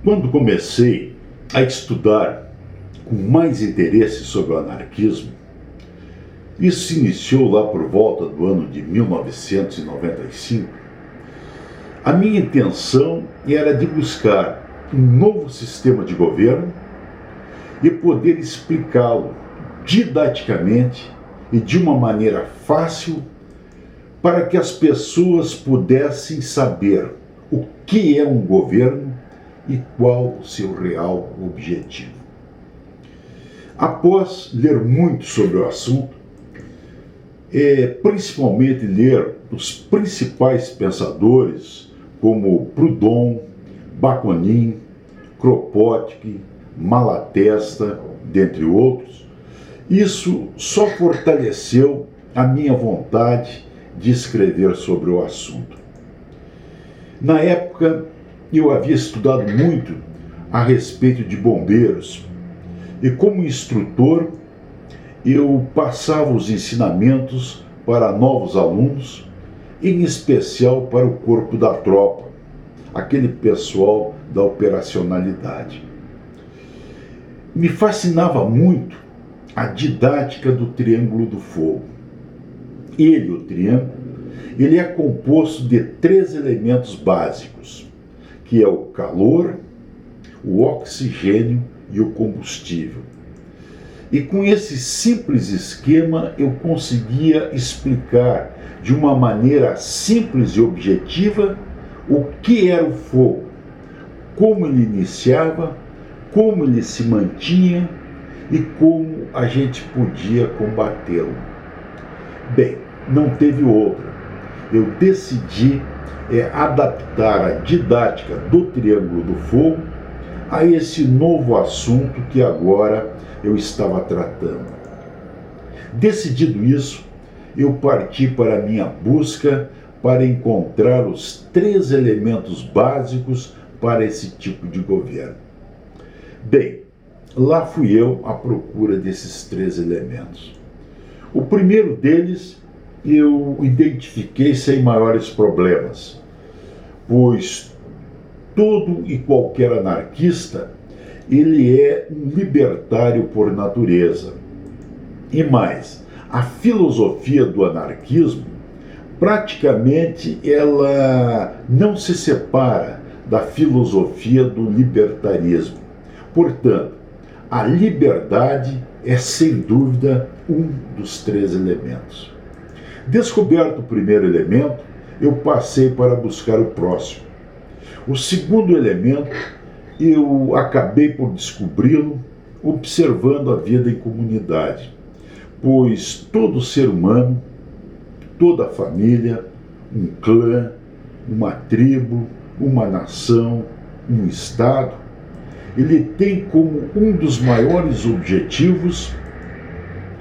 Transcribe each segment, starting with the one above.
Quando comecei a estudar com mais interesse sobre o anarquismo, isso se iniciou lá por volta do ano de 1995, a minha intenção era de buscar um novo sistema de governo e poder explicá-lo didaticamente e de uma maneira fácil para que as pessoas pudessem saber o que é um governo e qual o seu real objetivo. Após ler muito sobre o assunto, principalmente ler os principais pensadores como Proudhon, Bakunin, Kropotkin, Malatesta, dentre outros, isso só fortaleceu a minha vontade de escrever sobre o assunto. Na época, eu havia estudado muito a respeito de bombeiros e, como instrutor, eu passava os ensinamentos para novos alunos, em especial para o corpo da tropa, aquele pessoal da operacionalidade. Me fascinava muito a didática do Triângulo do Fogo. O triângulo, ele é composto de 3 elementos básicos, que é o calor, o oxigênio e o combustível. E com esse simples esquema eu conseguia explicar de uma maneira simples e objetiva o que era o fogo, como ele iniciava, como ele se mantinha e como a gente podia combatê-lo. Bem, não teve outra. Eu decidi adaptar a didática do Triângulo do Fogo a esse novo assunto que agora eu estava tratando. Decidido isso, eu parti para a minha busca para encontrar os 3 elementos básicos para esse tipo de governo. Bem, lá fui eu à procura desses 3 elementos. O primeiro deles eu identifiquei sem maiores problemas, pois todo e qualquer anarquista, ele é um libertário por natureza. E mais, a filosofia do anarquismo, praticamente ela não se separa da filosofia do libertarismo. Portanto, a liberdade é sem dúvida um dos 3 elementos. Descoberto o primeiro elemento, eu passei para buscar o próximo. O segundo elemento, eu acabei por descobri-lo observando a vida em comunidade, pois todo ser humano, toda família, um clã, uma tribo, uma nação, um estado, ele tem como um dos maiores objetivos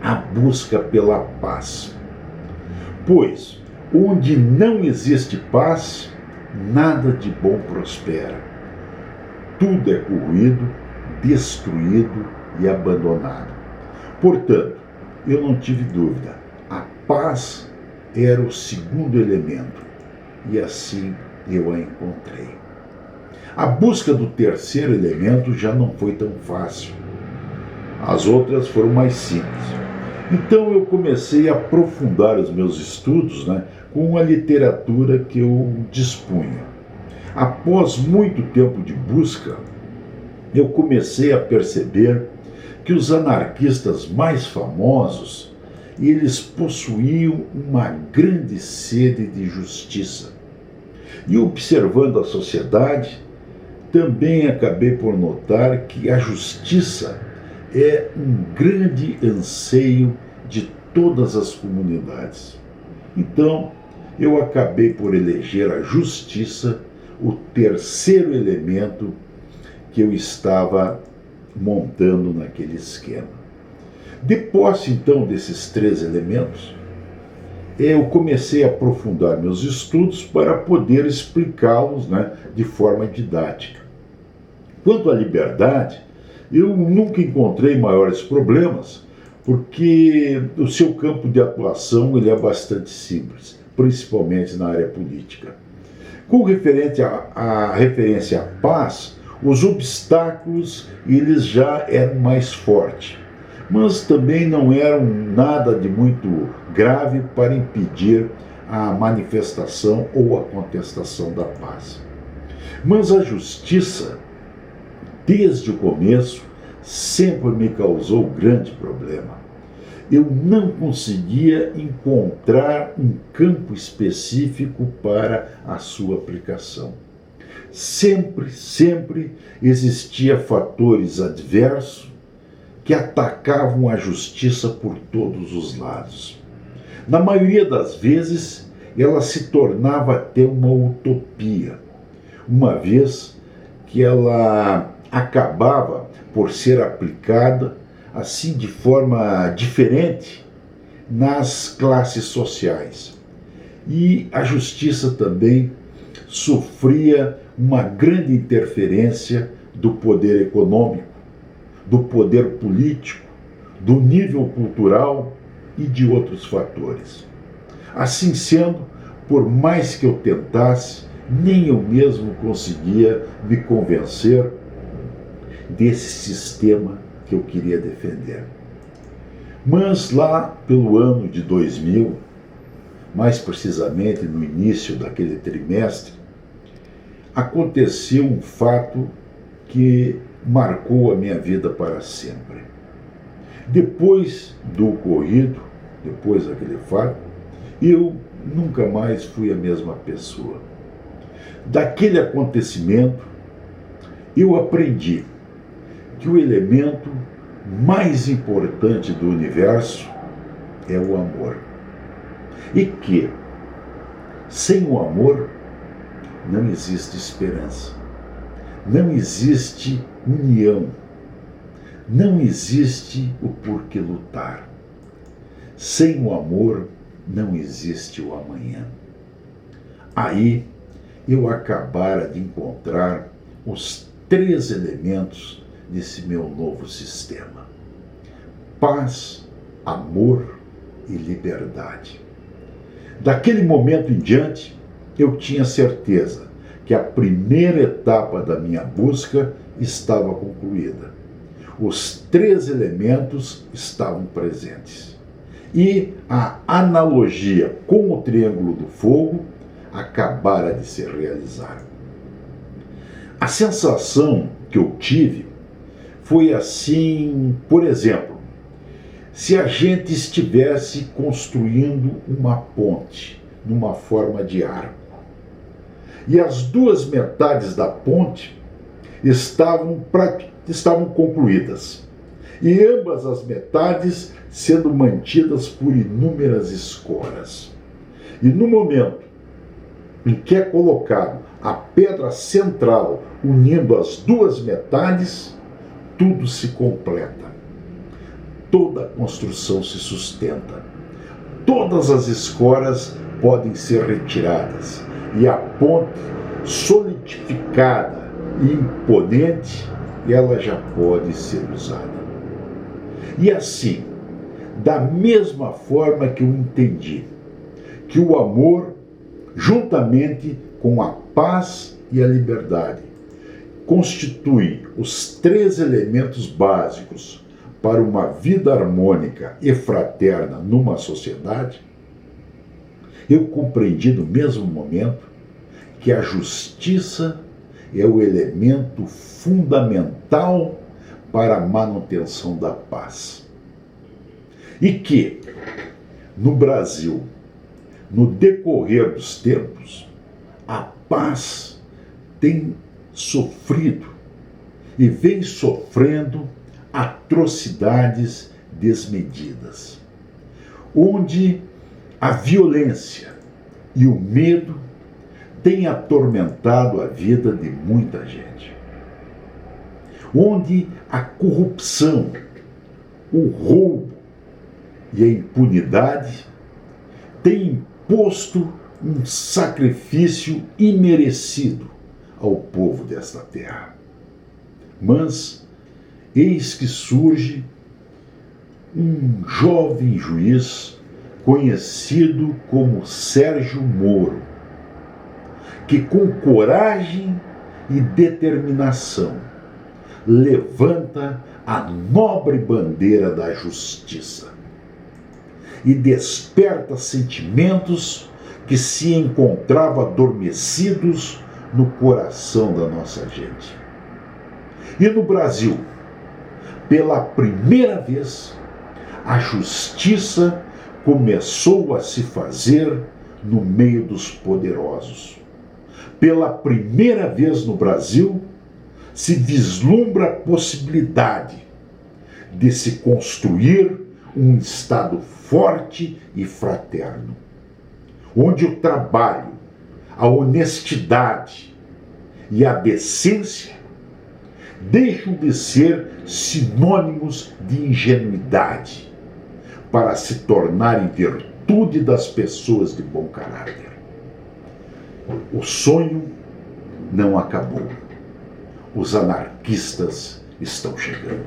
a busca pela paz. Pois, onde não existe paz, nada de bom prospera. Tudo é corroído, destruído e abandonado. Portanto, eu não tive dúvida, a paz era o segundo elemento, e assim eu a encontrei. A busca do terceiro elemento já não foi tão fácil. As outras foram mais simples. Então eu comecei a aprofundar os meus estudos, com a literatura que eu dispunha. Após muito tempo de busca, eu comecei a perceber que os anarquistas mais famosos, eles possuíam uma grande sede de justiça. E observando a sociedade, também acabei por notar que a justiça é um grande anseio de todas as comunidades. Então, eu acabei por eleger a justiça o terceiro elemento que eu estava montando naquele esquema. Depois, então, desses 3 elementos, eu comecei a aprofundar meus estudos para poder explicá-los, de forma didática. Quanto à liberdade, eu nunca encontrei maiores problemas, porque o seu campo de atuação ele é bastante simples, principalmente na área política. Com referência à paz, Os obstáculos, eles já eram mais fortes, mas também não eram nada de muito grave para impedir a manifestação ou a contestação da paz. Mas a justiça, desde o começo, sempre me causou grande problema. Eu não conseguia encontrar um campo específico para a sua aplicação. Sempre existia fatores adversos que atacavam a justiça por todos os lados. Na maioria das vezes, ela se tornava até uma utopia, uma vez que ela acabava por ser aplicada assim de forma diferente nas classes sociais. E a justiça também sofria uma grande interferência do poder econômico, do poder político, do nível cultural e de outros fatores. Assim sendo, por mais que eu tentasse, nem eu mesmo conseguia me convencer desse sistema que eu queria defender. Mas lá pelo ano de 2000, mais precisamente no início daquele trimestre, aconteceu um fato que marcou a minha vida para sempre. Depois do ocorrido, depois daquele fato, eu nunca mais fui a mesma pessoa. Daquele acontecimento, eu aprendi que o elemento mais importante do universo é o amor. E que, sem o amor, não existe esperança, não existe união, não existe o porquê lutar. Sem o amor, não existe o amanhã. Aí, eu acabara de encontrar os 3 elementos desse meu novo sistema: paz, amor e liberdade. Daquele momento em diante, eu tinha certeza que a primeira etapa da minha busca estava concluída. Os 3 elementos estavam presentes. E a analogia com o triângulo do fogo acabara de se realizar. A sensação que eu tive foi assim, por exemplo, se a gente estivesse construindo uma ponte numa forma de arco, e as 2 metades da ponte estavam concluídas, e ambas as metades sendo mantidas por inúmeras escoras. E no momento em que é colocado a pedra central unindo as 2 metades, tudo se completa. Toda a construção se sustenta. Todas as escoras podem ser retiradas e a ponte, solidificada e imponente, ela já pode ser usada. E assim, da mesma forma que eu entendi que o amor, juntamente com a paz e a liberdade, constitui os 3 elementos básicos para uma vida harmônica e fraterna numa sociedade, eu compreendi no mesmo momento que a justiça é o elemento fundamental para a manutenção da paz. E que, no Brasil, no decorrer dos tempos, a paz tem sofrido e vem sofrendo atrocidades desmedidas, onde a violência e o medo têm atormentado a vida de muita gente, onde a corrupção, o roubo e a impunidade têm imposto um sacrifício imerecido ao povo desta terra. Mas eis que surge um jovem juiz conhecido como Sérgio Moro, que com coragem e determinação levanta a nobre bandeira da justiça e desperta sentimentos que se encontravam adormecidos no coração da nossa gente. E no Brasil, pela primeira vez, a justiça começou a se fazer no meio dos poderosos. Pela primeira vez no Brasil, se vislumbra a possibilidade de se construir um Estado forte e fraterno, onde o trabalho, a honestidade e a decência deixam de ser sinônimos de ingenuidade para se tornarem virtude das pessoas de bom caráter. O sonho não acabou. Os anarquistas estão chegando.